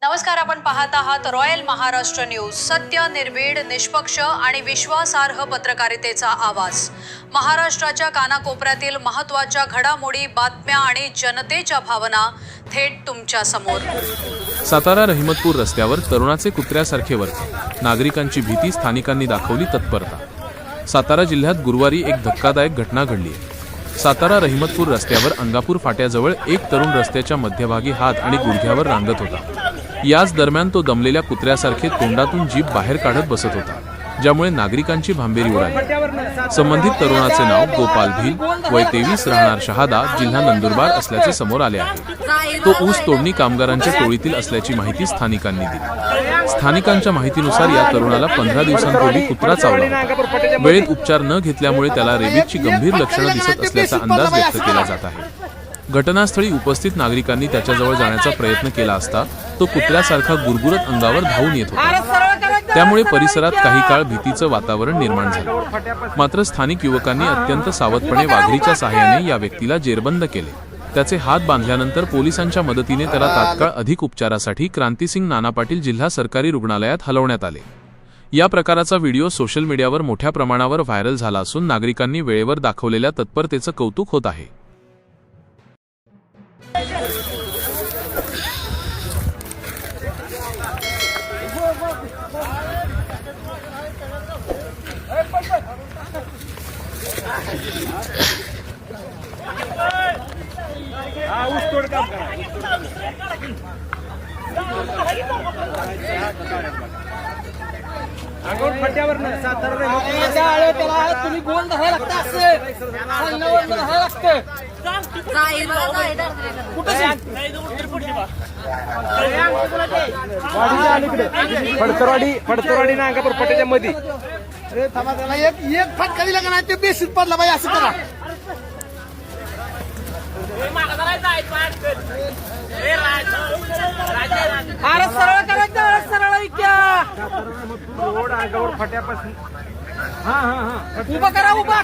नमस्कार, आपण पाहत आहात रॉयल महाराष्ट्र न्यूज। सत्य, निर्भीड, निष्पक्ष आणि विश्वासार्ह पत्रकारितेचा आवाज। महाराष्ट्राच्या कानाकोपऱ्यातील महत्त्वाच्या घडामोडी, बातम्या आणि जनतेच्या भावना थेट तुमच्या समोर। सातारा रहिमतपूर रस्त्यावर तरुणाचे कुत्र्यासारखे वर्तन, नागरिकांची भीती, स्थानिकांनी दाखवली तत्परता। सातारा जिल्ह्यात गुरुवारी एक धक्कादायक घटना घडली आहे। सातारा रहिमतपूर रस्त्यावर अंगापूर फाट्याजवळ एक तरुण रस्त्याच्या मध्यभागी हात आणि गुडघ्यावर रांगत होता। याच दरम्यान तो दमलेल्या कुत्र्यासारखे तोंडातून जीभ बाहेर काढत बसत होता, ज्यामुळे नागरिकांची भांबेरी उडाली। संबंधित तरुणाचे नाव गोपाल भील, वय 23, राहणार शहादा, जिल्हा नंदुरबार असल्याचे समोर आले आहे। तो ऊस तोडणी कामगारांच्या टोळीतील असल्याची माहिती स्थानिकांनी दिली। स्थानिकांच्या माहितीनुसार या तरुणाला 15 दिवसांपूर्वी कुत्रा चावला होता। वेळेत उपचार न घेतल्यामुळे त्याला रेबीजची गंभीर लक्षणे दिसत असल्याचा अंदाज व्यक्त केला जात आहे। घटनास्थळी उपस्थित नागरिकांनी त्याच्याजवळ जाण्याचा प्रयत्न केला असता तो कुत्र्यासारखा गुरगुरत अंगावर धावून येत होता। त्यामुळे परिसरात काही काळ भीतीचं वातावरण निर्माण झालं। मात्र स्थानिक युवकांनी अत्यंत सावधपणे वाघरीच्या सहाय्याने या व्यक्तीला जेरबंद केले। त्याचे हात बांधल्यानंतर पोलिसांच्या मदतीने त्याला तात्काळ अधिक उपचारासाठी क्रांतिसिंग नाना पाटील जिल्हा सरकारी रुग्णालयात हलवण्यात आले। या प्रकाराचा व्हिडिओ सोशल मीडियावर मोठ्या प्रमाणावर व्हायरल झाला असून नागरिकांनी वेळेवर दाखवलेल्या तत्परतेचं कौतुक होत आहे। अंगावर फट्यावर ना सातारा रे त्याला तुम्ही गोल धरायला लागतं असं सांगण्यावर धरायला लागतं फडतरवाडी ना अंगापूर फट्याच्या मध्ये अरे थांबा त्याला एक फटका दिला का नाही ते बेसिक पडला बाई असं करा अरे सरळ करायचं सरळ इक्या रोड अंगावर फट्यापासून उभा करा उभा